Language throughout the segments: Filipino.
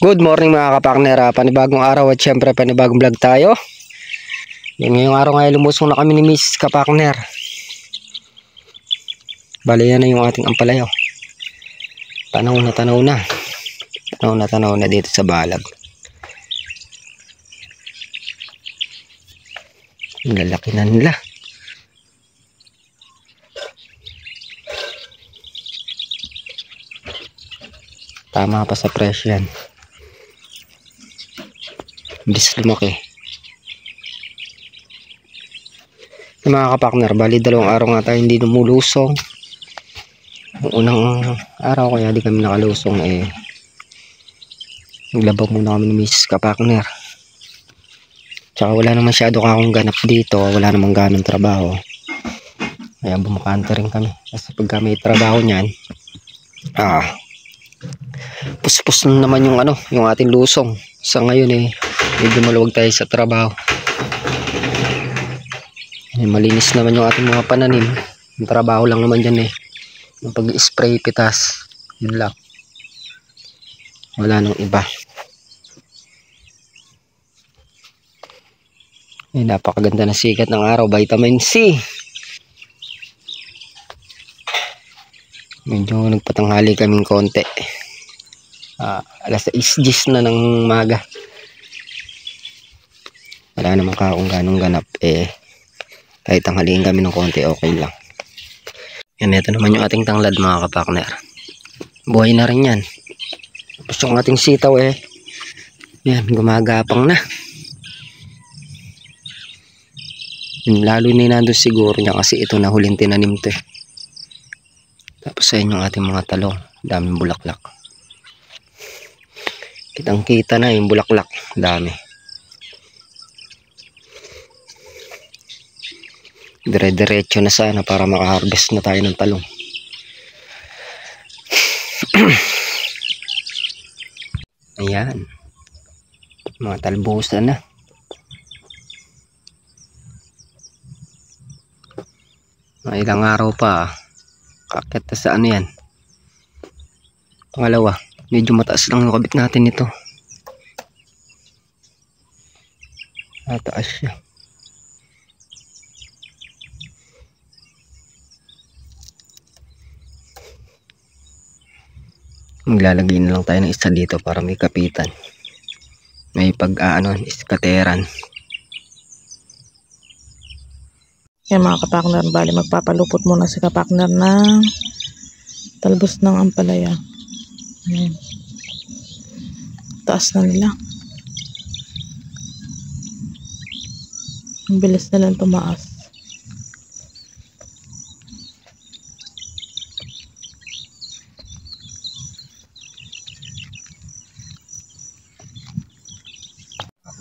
Good morning mga kapartner, panibagong araw at syempre panibagong vlog tayo. Ngayong araw nga lumusong na kami ni Miss kapartner. Bali yan na yung ating ampalaya. Tanaw na dito sa balag. Ang lalaki na nila. Tama pa sa presyo yan. Bilis lumaki. Mga kapartner, bali 2 araw nga tayo hindi lumulusong. Yung unang araw kaya di kami nakalusong naglabag muna kami ni Miss kapartner. Tsaka wala naman masyado akong ganap dito, wala namang ganong trabaho. Kaya bumakanta rin kami. Kasi pagka may trabaho niyan, puspos na naman yung ating lusong. Sa ngayon medyo maluwag tayo sa trabaho. Malinis naman yung ating mga pananim. Yung trabaho lang naman dyan yung pag-spray pitas. Yun lang. Wala nang iba. Napakaganda na sikat ng araw. Vitamin C. Medyo nagpatanghali kaming konti. Alas 6 na ng maga. Wala naman kung ganong ganap kahit tanghaliin kami ng konti, okay lang. Yan, ito naman yung ating tanglad mga kapartner. Buhay na rin yan. Tapos yung ating sitaw yan, gumagapang na. Lalo na nandun siguro niya kasi ito na huling tinanim to Tapos ayun yung ating mga talong. Daming bulaklak. Kitang kita na yung bulaklak. Dami. Dire-diretso na sana para makaharvest na tayo ng talong. Ayan. Mga talbusan na. Mga ilang araw pa. Kakit na sa yan. Pangalawa. Medyo mataas lang yung kabit natin ito. Mataas siya. Maglalagay na lang tayo ng isa dito para may kapitan. May iskateran. Yan mga kapartner, bali magpapalupot muna si kapartner ng talbos ng ampalaya. Ayan. Taas na nila. Ang bilis na lang tumaas.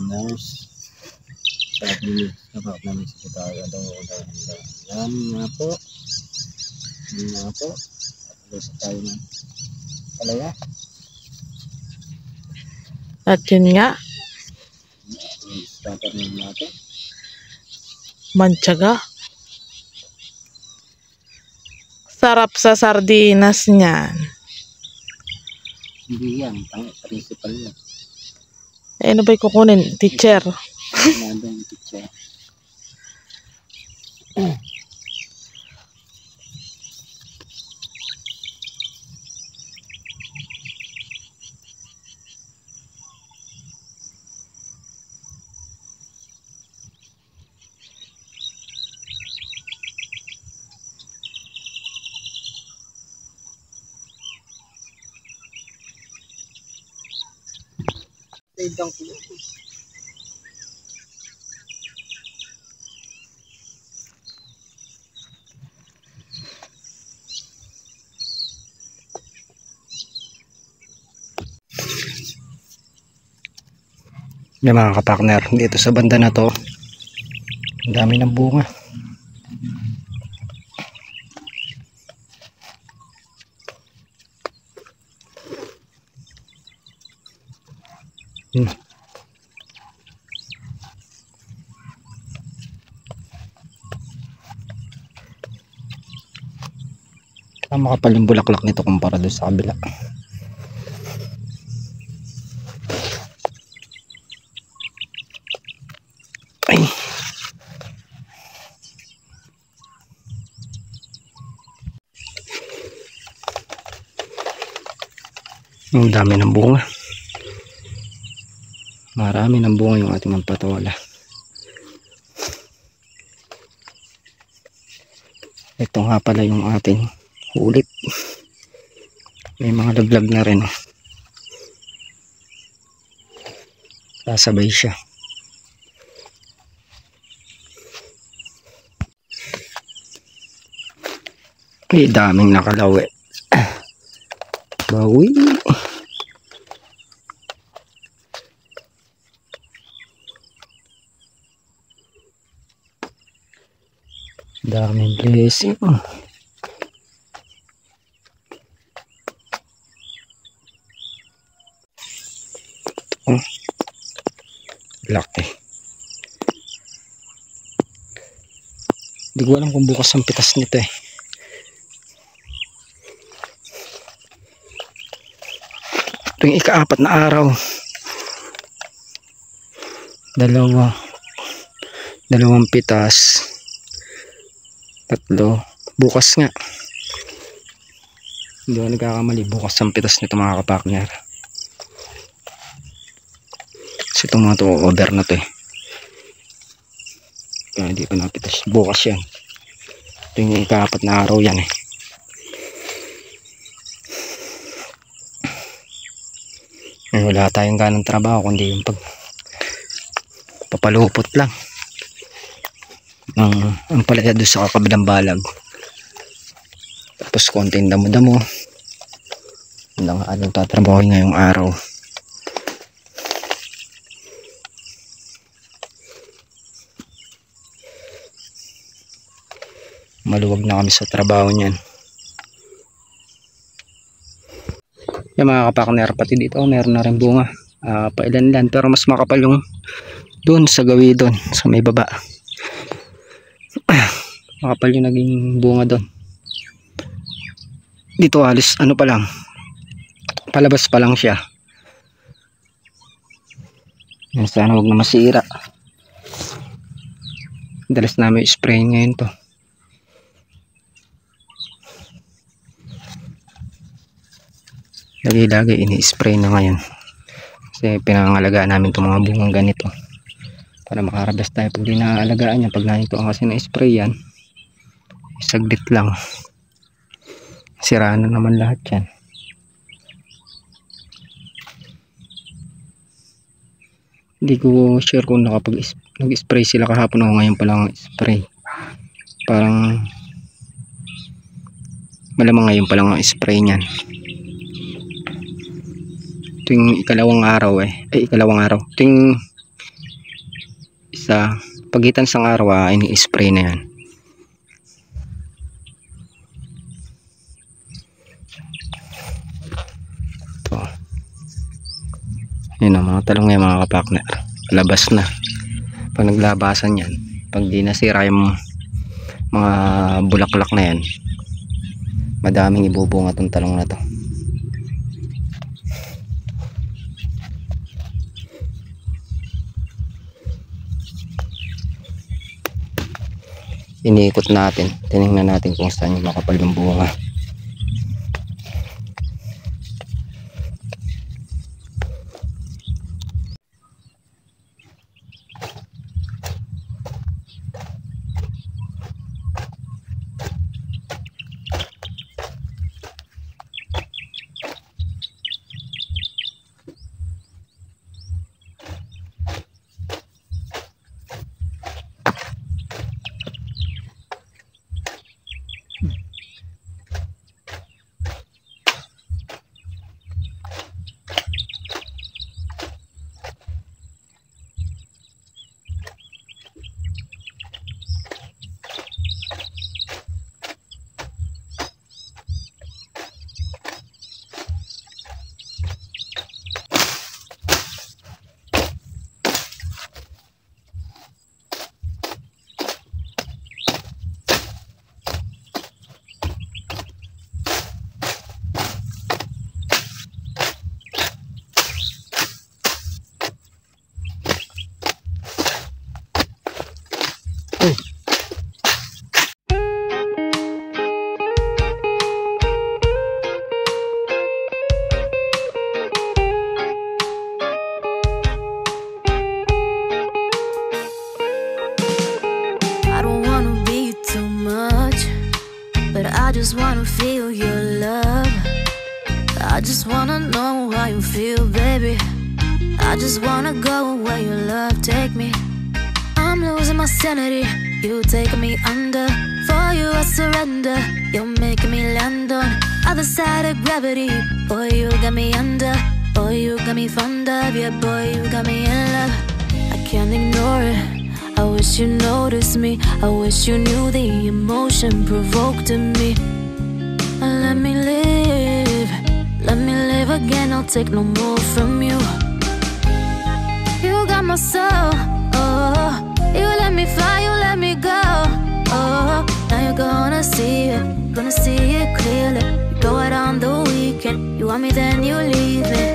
Nurse sa ating kapag namin sa tayo yan nga po tapos tayo ng palaya At yun nga, starter natin mantsaga. Sarap sa sardinas niyan. hindi yan principal yan. Ano ba'y kukunin? Teacher. Nandang teacher. Yan mga kapartner, dito sa banda na to ang dami ng bunga. Makapal yung bulaklak nito kumpara doon sa kabila. Ang dami ng bunga. Marami ng bunga yung ating ampatola. Ito nga pala yung ating hulit. May mga laglag na rin. Sasabay siya. May daming nakalawi. Bawi. Daming blessing. Laki. Hindi ko alam kung bukas ang pitas nito eh. Ito yung ika-4 na araw. Dalawang pitas. 3. Bukas nga. Hindi ako nagkakamali. Bukas ang pitas nito mga kapakner. Kasi itong mga to over na to eh. Kaya hindi pa napitas. Bukas yan. Ito yung ika-4 na araw yan eh. Wala tayong ganang trabaho kundi yung papalupot lang ang palaya doon sa kakabilang balag. Tapos konting damo-damo. Hanggang anong tatrabahoin ngayong araw. Maluwag na kami sa trabaho niyan. Yung mga kapakner, pati dito meron na rin bunga. Pailan-ilan pero mas makapal yung doon sa gawi doon sa may baba. Makapal yung naging bunga doon. Dito halos ano pa lang, palabas pa lang siya. Yan, sana huwag na masira. Dalas namin spray ngayon to. Lagi-lagi ini-spray na ngayon. Kasi pinangalagaan namin itong mga bungang ganito. Para makarabas tayo pag di naaalagaan yan. Pag nanito ang kasi na-spray yan, saglit lang. Sira na naman lahat yan. Hindi ko sure kung nag-spray sila kahapon o ngayon pa lang spray. Parang malamang ngayon pa lang ang spray niyan. Ito yung ikalawang araw eh. Ikalawang araw. Ito yung isa pagitan sang araw ini-spray na yan. Ito. Yun ang mga talong ngayon mga kapakner. Labas na. Pag naglabasan yan, pag di nasira yung mga bulaklak na yan, madaming ibubunga itong talong na to. Iniikot natin, tinignan natin kung saan yung makapal yung bunga. just wanna know how you feel, baby. I just wanna go where your love take me. I'm losing my sanity, you taking me under. For you I surrender, you're making me land on other side of gravity. Boy, you got me under. Boy, you got me fond of. Yeah, boy, you got me in love. I can't ignore it. I wish you noticed me. I wish you knew the emotion provoked in me. Let me live. Let me live again. I'll take no more from you. You got my soul. Oh, you let me fly. You let me go. Oh, now you're gonna see it. Gonna see it clearly. You go out on the weekend. You want me, then you leave me.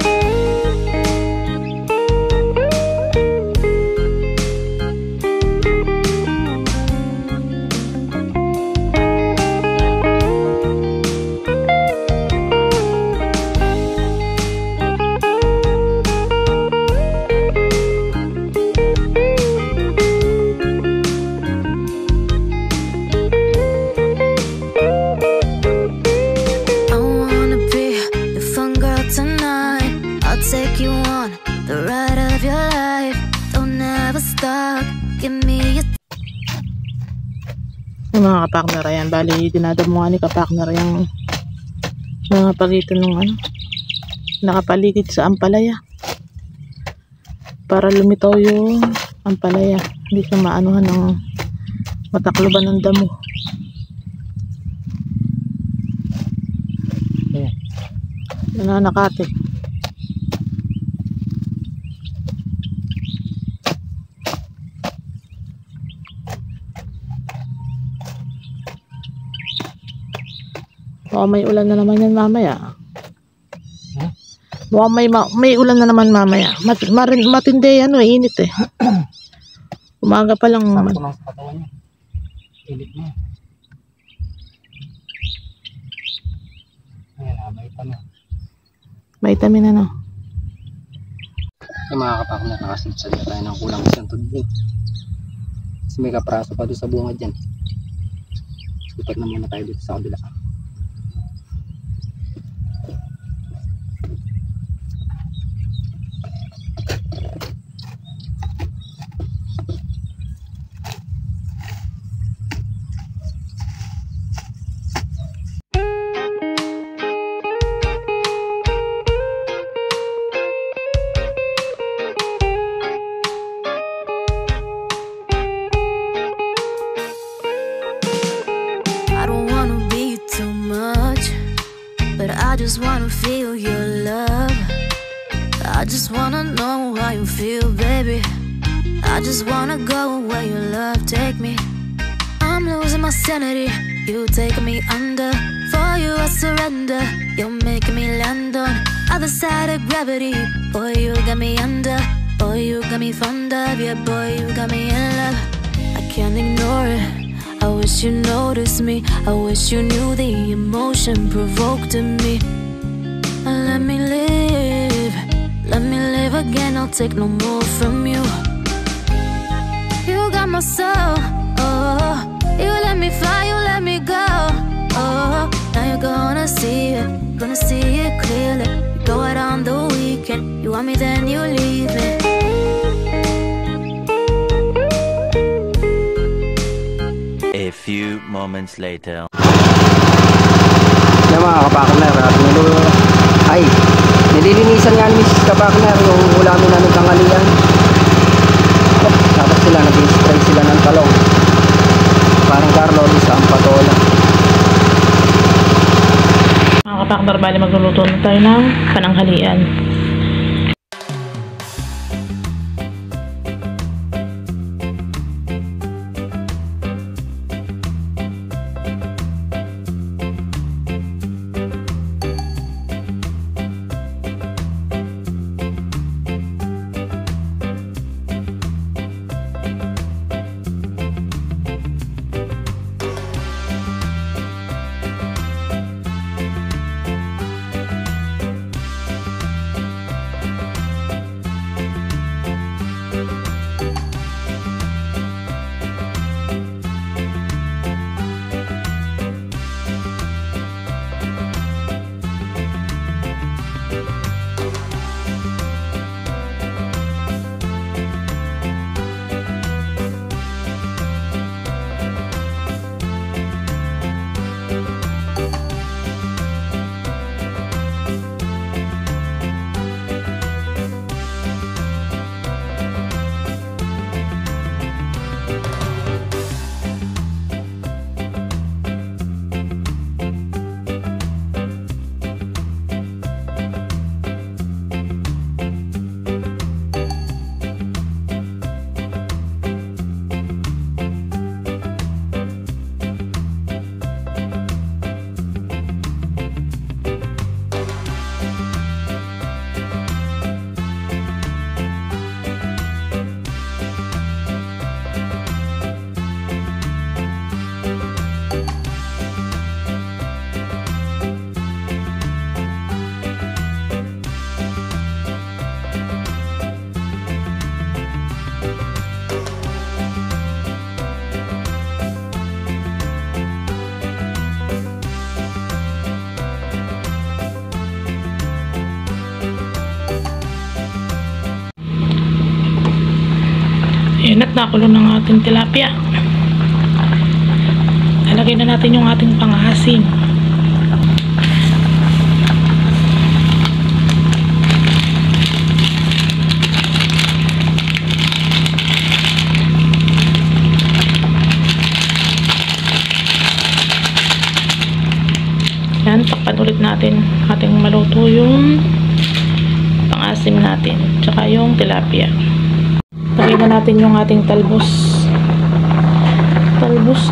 Take you on the ride of your life. Don't ever stop. Give me a... Yung mga kapakner, ayan, bali dinadamuhan ni kapakner yung mga pagitan ng ano, nakapaligid sa ampalaya para lumitaw yung ampalaya, hindi siya maanuhan ng matakloban ng damo. Ayan, nananakate. May ulan na naman yan mamaya. May ulan na naman mamaya. Matindi ano, init eh. Umaga pa lang naman. Sakto lang sa katawan niya. Init mo. Ayan, vitamin. Vitamin ano. Yung mga kapakner, nakasilsad na tayo ng kulang isang tudling. Kasi may kapraso pa doon sa bunga dyan. Itak na muna tayo dito sa kabila. I just wanna feel your love. I just wanna know how you feel, baby. I just wanna go where your love take me. I'm losing my sanity, you taking me under. For you I surrender, you're making me land on other side of gravity. Boy, you got me under. Boy, you got me fond of. Yeah, boy, you got me in love. I can't ignore it. I wish you noticed me. I wish you knew the emotion provoked in me. Let me live. Let me live again. I'll take no more from you. You got my soul. Oh, you let me fly. You let me go. Oh, now you're gonna see it. Gonna see it clearly. You go out on the weekend. You want me, then you leave me. A few moments later. Yan mga kapakner, at nililinisan nga ni Mrs. Kapakner yung ulamin namin tanghalian. Tapos sila nag-spray sila ng talong. Parang Carlo sa Ampatola. Mga kapakner, bali magluluto na tayo ng pananghalian. Mainit na kulo ng ating tilapia. Lalagay na natin yung ating pangasim. Yan, takpan ulit natin ating maluto yung pangasim natin, tsaka yung tilapia. Lagyan na natin yung ating talbos. Talbos.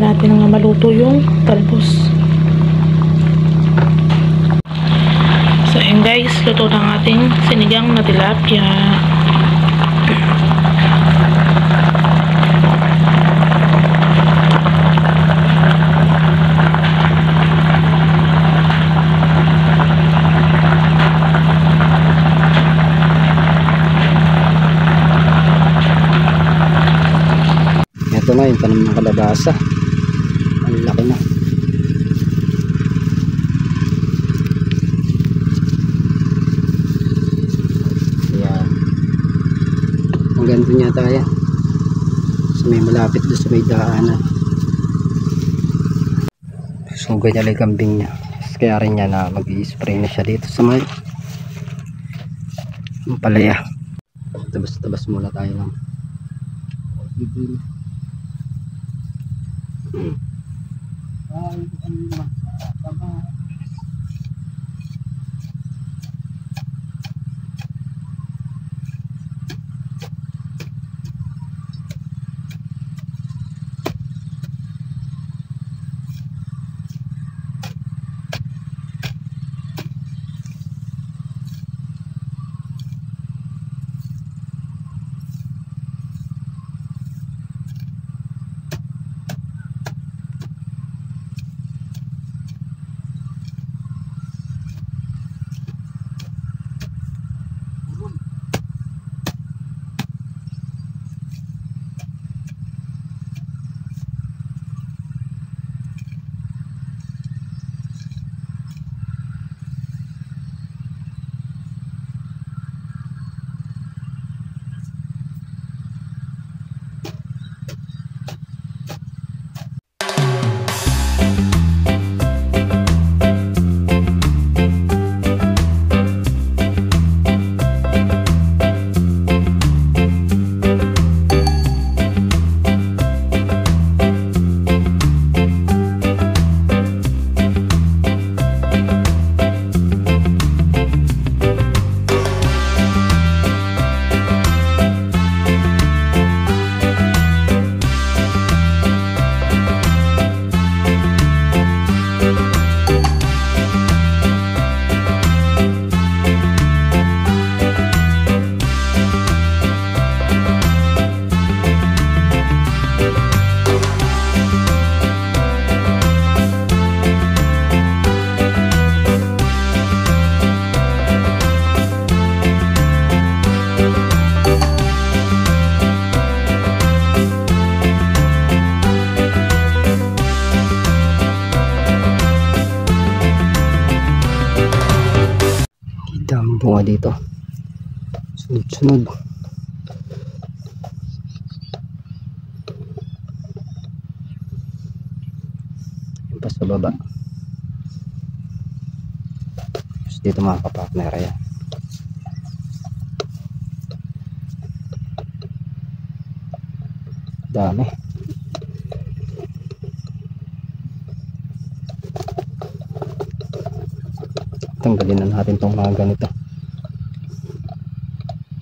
Natin nga maluto yung talbos. So yun guys, luto ng ating sinigang na tilapia. Ito na yung tanim ng kalabasa. Ang laki na. Ayan. Ang ganito niya tayo. So may malapit doon sa may daanan. So ganyan lang kambing niya. Kaya rin niya na mag-i-spray na siya dito sa may palaya. Tabas-tabas muna tayo ng bibili. Bunga dito sunod-sunod. Yung pa sa baba. Tapos dito mga kapartner, ayan. Dami. Tanggalin na natin tong mga ganito.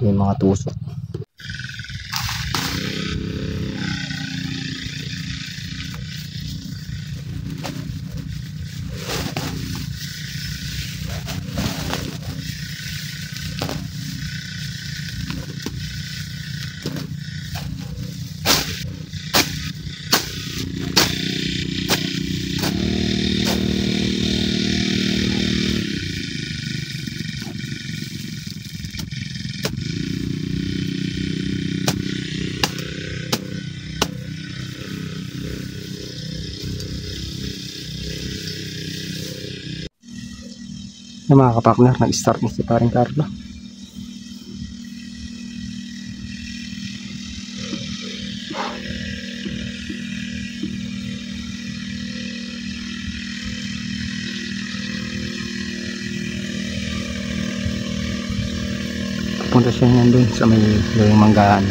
Yung mga tusok. Yung mga kapakner, nag-start na si paring Carlo. Punta siya niyan dun sa may gawing manggahan.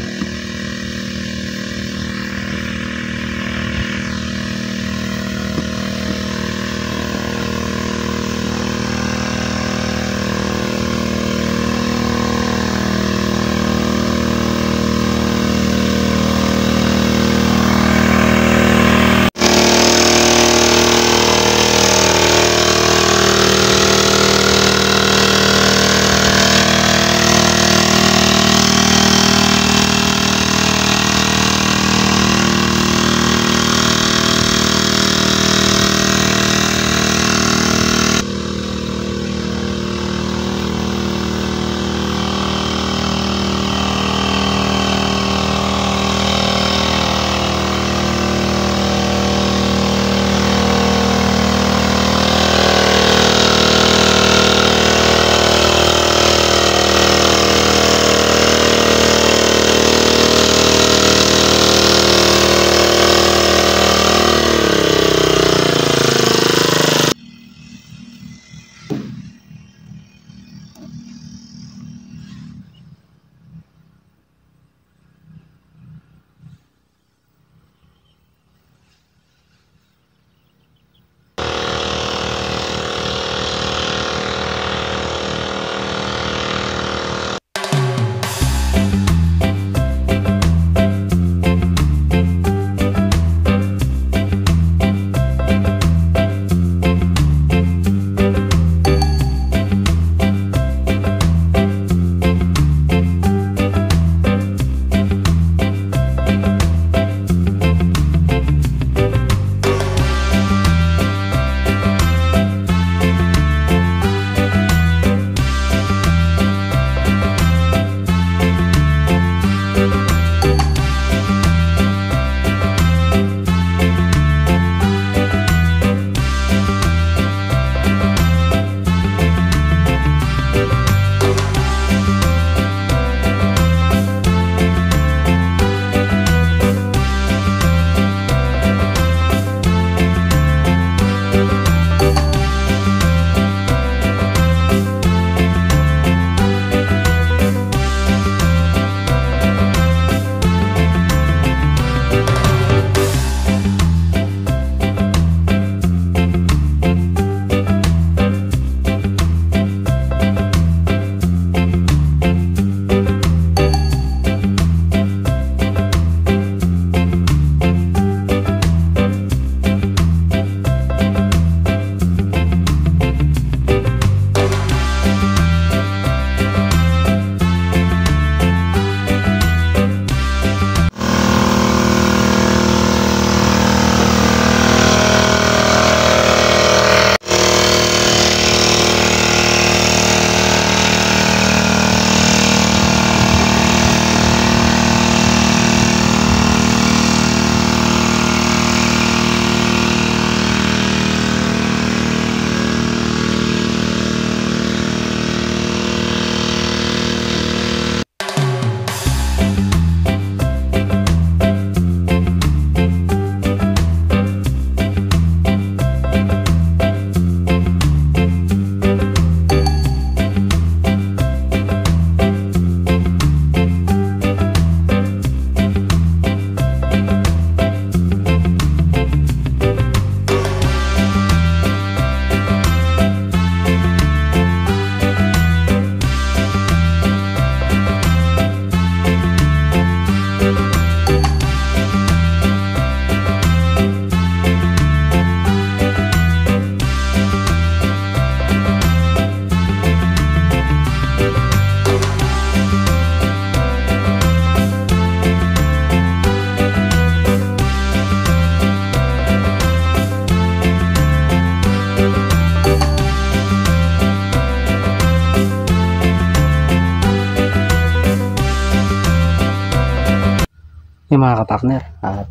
yung mga kapartner, at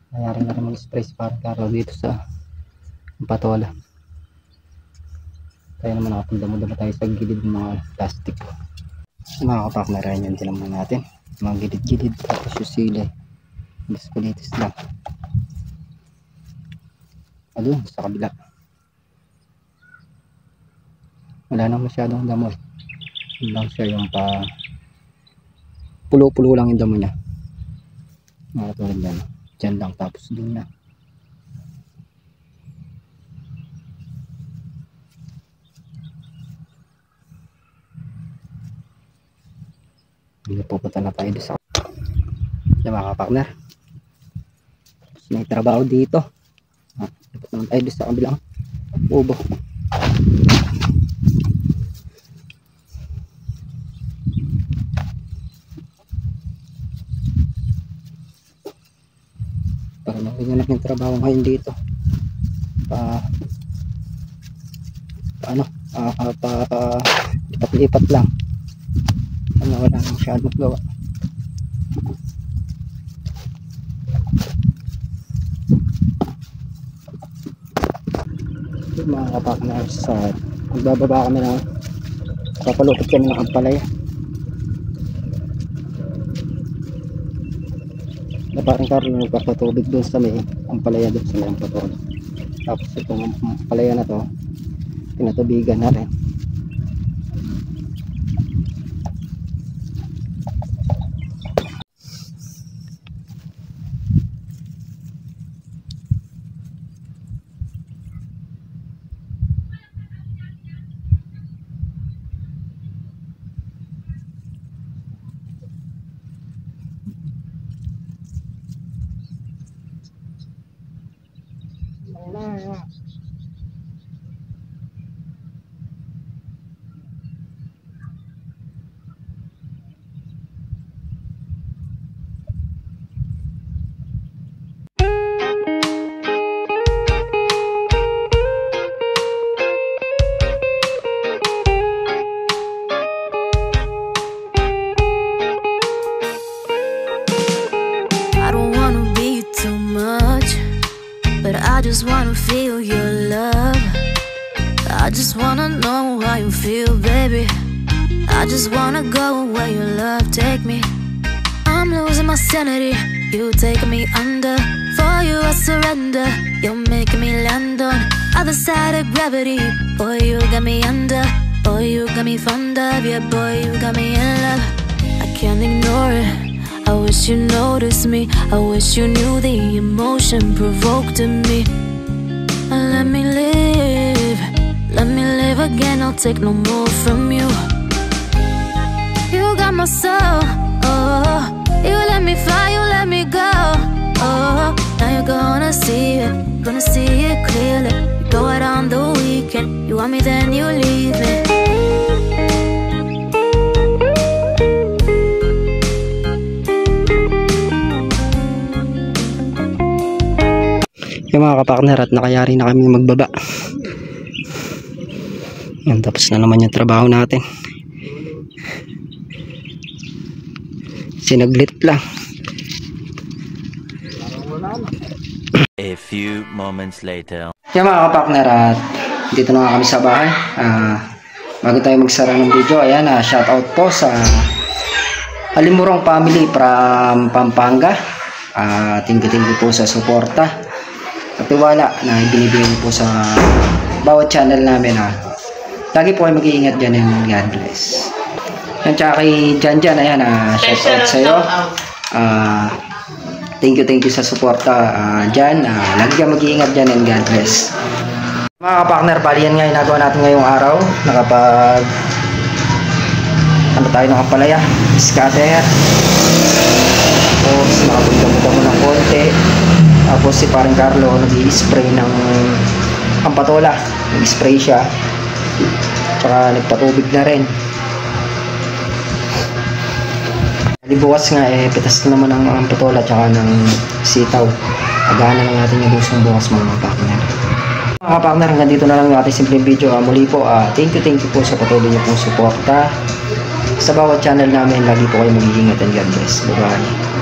nangyari na rin mag-spray si Parang Carlo dito sa patola. Tayo naman nakapagdamo-damo tayo sa gilid ng mga plastic. Mga kapakner, yan tinaman natin. Mga gilid-gilid, tapos yung sila. Mas kulitis lang. Ayun, sa kabila. Wala nang masyadong damo. Yun lang siya yung pa pulo-pulo lang yung damo niya. Mga tulad yan. Diyan lang, tapos doon na. Hindi pupunta na tayo sa mga kapakner. May trabaho dito. Dapat naman tayo sa kabilang ubo. Para makinganap yung trabaho ngayon dito. Lipat-lipat lang. Wala nang masyadong gawa. Mga kapakners, magbababa kami na papalupit kami ng ampalaya na parang karoon nagpapatubig doon sa may ampalaya doon sa may ampatol. Tapos itong ampalaya na to pinatubigan na rin. I just wanna feel your love. I just wanna know how you feel, baby. I just wanna go where your love take me. I'm losing my sanity, you taking me under. For you I surrender, you're making me land on other side of gravity. Boy, you got me under. Boy, you got me fond of. Yeah, boy, you got me in love. I can't ignore it. I wish you noticed me. I wish you knew the emotion provoked in me. Let me live again. I'll take no more from you. You got my soul. Oh, you let me fly, you let me go. Oh, now you're gonna see it clearly. You go out on the weekend. You want me, then you leave me. Yung mga kapakner, at nakayari na kami magbaba. Yan, tapos na naman yung trabaho natin. Sinaglit lang. A few moments later. Yan mga kapakner, at dito na kami sa bahay. Bago tayo magsara ng video, ayan, shout out po sa Alimurong family from Pampanga. Thank you po sa suporta at tiwala na ibinibigay po sa bawat channel namin. Lagi po kayo mag-iingat dyan, and God bless. Yan, tsaka kay Janjan, ayan, shout out sa iyo. Thank you sa suporta dyan. Lagi kayo mag-iingat dyan, and God bless. Mga kapakner, bali yan nga yung nagawa natin ngayong araw. Nakapag tayo ng kapalaya, scatter. Tapos nakapagdamo-damo ng konti. Tapos si parang Carlo nag-i-spray ng ampatola. Nag-spray siya. Tsaka nagpatubig na rin. Bukas nga pitas na naman ng ampatola tsaka ng sitaw. Agahan na lang natin yung lusong bukas mga kapakner. Mga kapakner, hanggang dito na lang yung ating simpleng video. Muli po, thank you po sa patuloy niyo pong suporta sa bawat channel namin. Lagi po kayo mag-iingat, and God bless. Bye bye.